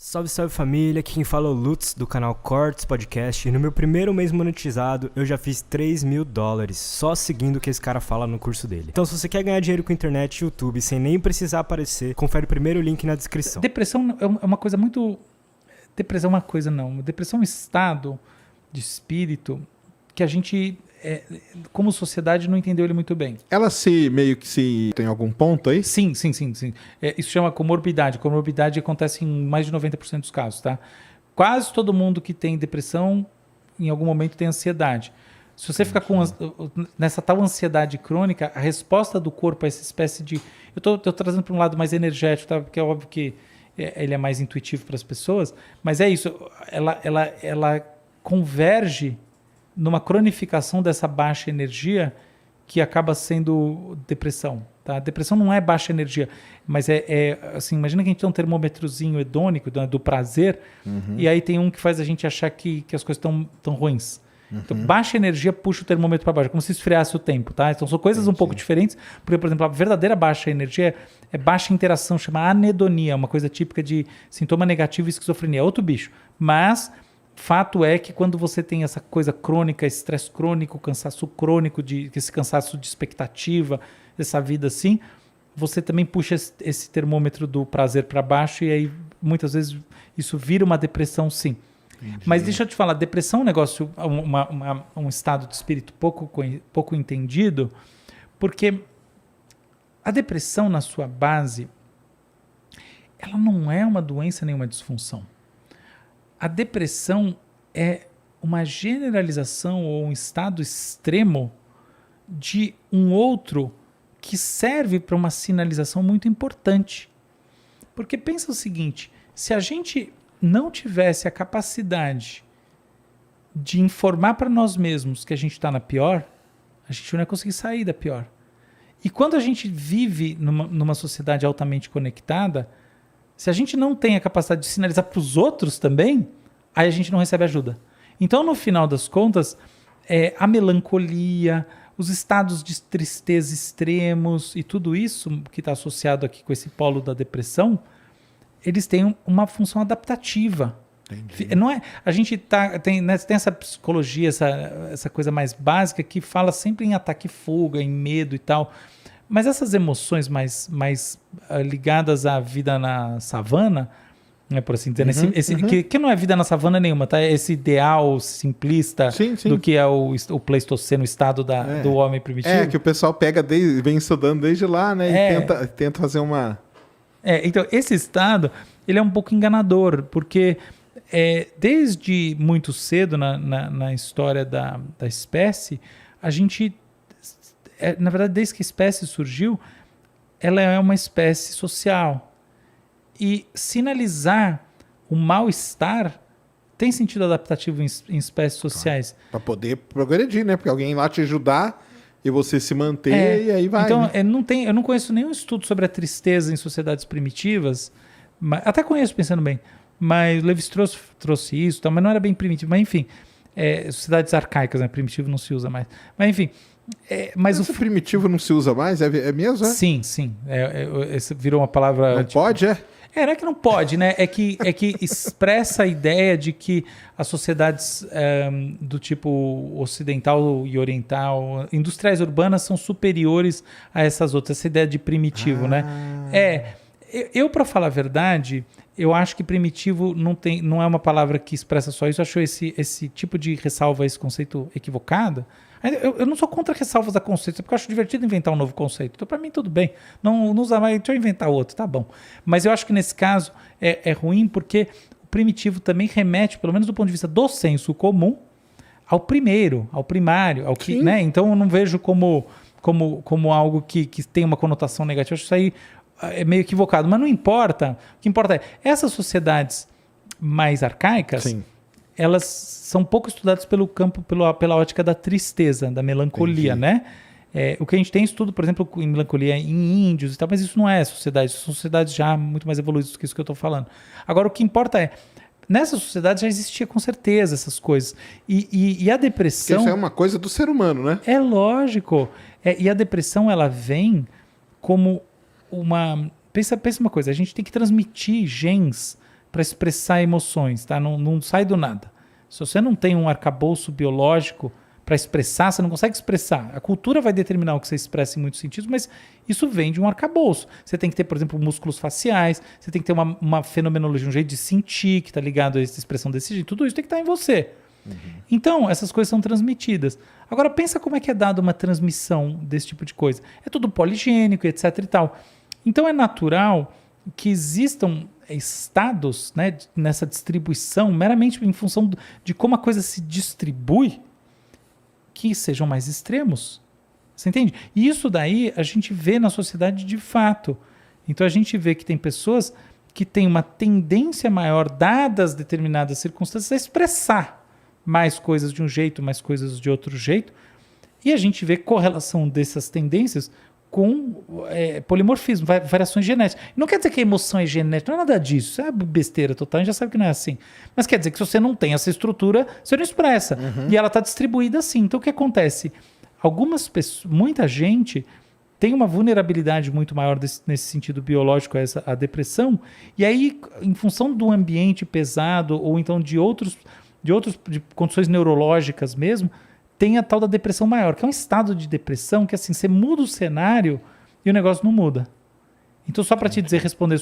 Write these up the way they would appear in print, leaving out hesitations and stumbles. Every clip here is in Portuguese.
Salve, salve família, aqui quem fala é o Lutz do canal Cortes Podcast e no meu primeiro mês monetizado eu já fiz $3.000 só seguindo o que esse cara fala no curso dele. Então se você quer ganhar dinheiro com internet e YouTube sem nem precisar aparecer, confere o primeiro link na descrição. Depressão é uma coisa muito... Depressão é uma coisa não, depressão é um estado de espírito que a gente, como sociedade, não entendeu ele muito bem. Ela meio que se tem algum ponto aí? Sim. Isso chama comorbidade. Comorbidade acontece em mais de 90% dos casos, tá? Quase todo mundo que tem depressão, em algum momento tem ansiedade. Se você ficar nessa tal ansiedade crônica, a resposta do corpo a essa espécie de... Eu tô trazendo para um lado mais energético, tá? Porque é óbvio que ele é mais intuitivo para as pessoas, mas é isso. Ela converge numa cronificação dessa baixa energia que acaba sendo depressão. Tá? Depressão não é baixa energia, mas assim, imagina que a gente tem um termômetrozinho hedônico do prazer, e aí tem um que faz a gente achar que as coisas estão ruins. Então, baixa energia puxa o termômetro para baixo, como se esfriasse o tempo. Tá? Então, são coisas um pouco diferentes, porque, por exemplo, a verdadeira baixa energia é baixa interação, chama anedonia, uma coisa típica de sintoma negativo e esquizofrenia. É outro bicho. Mas... fato é que quando você tem essa coisa crônica, estresse crônico, cansaço crônico, esse cansaço de expectativa, essa vida assim, você também puxa esse termômetro do prazer para baixo e aí muitas vezes isso vira uma depressão, sim. Entendi. Mas deixa eu te falar, depressão é um negócio, um estado de espírito pouco entendido, porque a depressão na sua base, ela não é uma doença nem uma disfunção. A depressão é uma generalização ou um estado extremo de um outro que serve para uma sinalização muito importante. Porque pensa o seguinte, se a gente não tivesse a capacidade de informar para nós mesmos que a gente está na pior, a gente não ia conseguir sair da pior. E quando a gente vive numa sociedade altamente conectada, se a gente não tem a capacidade de sinalizar para os outros também, aí a gente não recebe ajuda. Então, no final das contas, a melancolia, os estados de tristeza extremos e tudo isso que está associado aqui com esse polo da depressão, eles têm uma função adaptativa. Entendi. Não é, a gente tem essa psicologia, essa coisa mais básica que fala sempre em ataque e fuga, em medo e tal. Mas essas emoções mais ligadas à vida na savana, né, por assim dizer, que não é vida na savana nenhuma, tá? Esse ideal simplista do que é o Pleistoceno, o estado do homem primitivo. Que o pessoal vem estudando desde lá, né? E tenta fazer uma... Então, esse estado, ele é um pouco enganador, porque desde muito cedo na história da espécie, a gente... na verdade, desde que a espécie surgiu, ela é uma espécie social. E sinalizar o mal-estar tem sentido adaptativo em espécies sociais. Para poder progredir, né? Porque alguém lá te ajudar e você se manter e aí vai. Então, né? Eu não conheço nenhum estudo sobre a tristeza em sociedades primitivas, até conheço pensando bem, mas Levi-Strauss trouxe isso, mas não era bem primitivo. Mas enfim, sociedades arcaicas, né? Primitivo não se usa mais. Mas enfim... mas o primitivo não se usa mais? É mesmo? Sim. Virou uma palavra... Não pode, não é que não pode, né? É que expressa a ideia de que as sociedades do tipo ocidental e oriental, industriais urbanas, são superiores a essas outras. Essa ideia de primitivo, né? Eu, para falar a verdade, eu acho que primitivo não é uma palavra que expressa só isso. Eu acho esse tipo de ressalva a esse conceito equivocado. Eu não sou contra ressalvas a conceitos, porque eu acho divertido inventar um novo conceito. Então, para mim, tudo bem. Não usa mais, deixa eu inventar outro, tá bom. Mas eu acho que nesse caso é ruim porque o primitivo também remete, pelo menos do ponto de vista do senso comum, ao primeiro, ao primário, ao que, né? Então, eu não vejo como algo que tem uma conotação negativa. Eu acho isso aí meio equivocado. Mas não importa. O que importa é essas sociedades mais arcaicas... Sim. Elas são pouco estudadas pelo campo, pela ótica da tristeza, da melancolia, né? O que a gente tem estudo, por exemplo, em melancolia em índios e tal, mas isso não é sociedade, são sociedades já muito mais evoluídas do que isso que eu estou falando. Agora, o que importa nessa sociedade já existia com certeza essas coisas. E a depressão... Porque isso é uma coisa do ser humano, né? É lógico. E a depressão, ela vem como uma... Pensa uma coisa, a gente tem que transmitir genes para expressar emoções, tá? Não sai do nada. Se você não tem um arcabouço biológico para expressar, você não consegue expressar. A cultura vai determinar o que você expressa em muitos sentidos, mas isso vem de um arcabouço. Você tem que ter, por exemplo, músculos faciais, você tem que ter uma fenomenologia, um jeito de sentir que está ligado a essa expressão desse jeito. Tudo isso tem que estar em você. Então, essas coisas são transmitidas. Agora, pensa como é que é dada uma transmissão desse tipo de coisa. É tudo poligênico, etc e tal. Então, é natural que existam estados, né, nessa distribuição, meramente em função de como a coisa se distribui, que sejam mais extremos. Você entende? E isso daí a gente vê na sociedade de fato. Então, a gente vê que tem pessoas que têm uma tendência maior, dadas determinadas circunstâncias, a expressar mais coisas de um jeito, mais coisas de outro jeito. E a gente vê correlação dessas tendências com polimorfismo, variações genéticas. Não quer dizer que a emoção é genética, não é nada disso. Isso é besteira total, a gente já sabe que não é assim. Mas quer dizer que se você não tem essa estrutura, você não expressa. E ela está distribuída assim. Então o que acontece? Algumas pessoas, muita gente tem uma vulnerabilidade muito maior nesse sentido biológico a depressão. E aí, em função do ambiente pesado ou então de condições neurológicas mesmo, tem a tal da depressão maior, que é um estado de depressão que assim, você muda o cenário e o negócio não muda. Então, só para te dizer, responder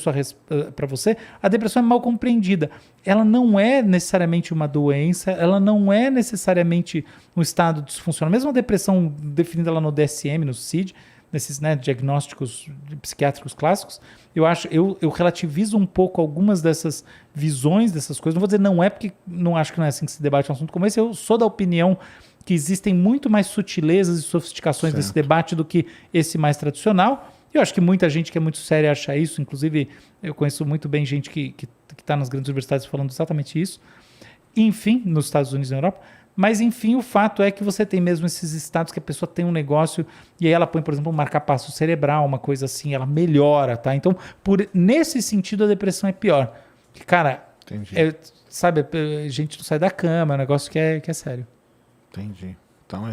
para você, a depressão é mal compreendida. Ela não é necessariamente uma doença, ela não é necessariamente um estado disfuncional. Mesmo a depressão definida lá no DSM, no CID, nesses, né, diagnósticos psiquiátricos clássicos, eu relativizo um pouco algumas dessas visões, dessas coisas. Não vou dizer não é, porque não acho que não é assim que se debate um assunto como esse. Eu sou da opinião que existem muito mais sutilezas e sofisticações desse debate do que esse mais tradicional. Eu acho que muita gente que é muito séria acha isso. Inclusive, eu conheço muito bem gente que está nas grandes universidades falando exatamente isso. Enfim, nos Estados Unidos e na Europa. Mas, enfim, o fato é que você tem mesmo esses estados que a pessoa tem um negócio e aí ela põe, por exemplo, um marcapasso cerebral, uma coisa assim, ela melhora, tá? Então, nesse sentido, a depressão é pior. Porque, cara, sabe, a gente não sai da cama, é um negócio que é sério. Entendi. Então,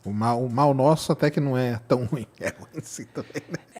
o mal nosso até que não é tão ruim. É ruim sim também, né?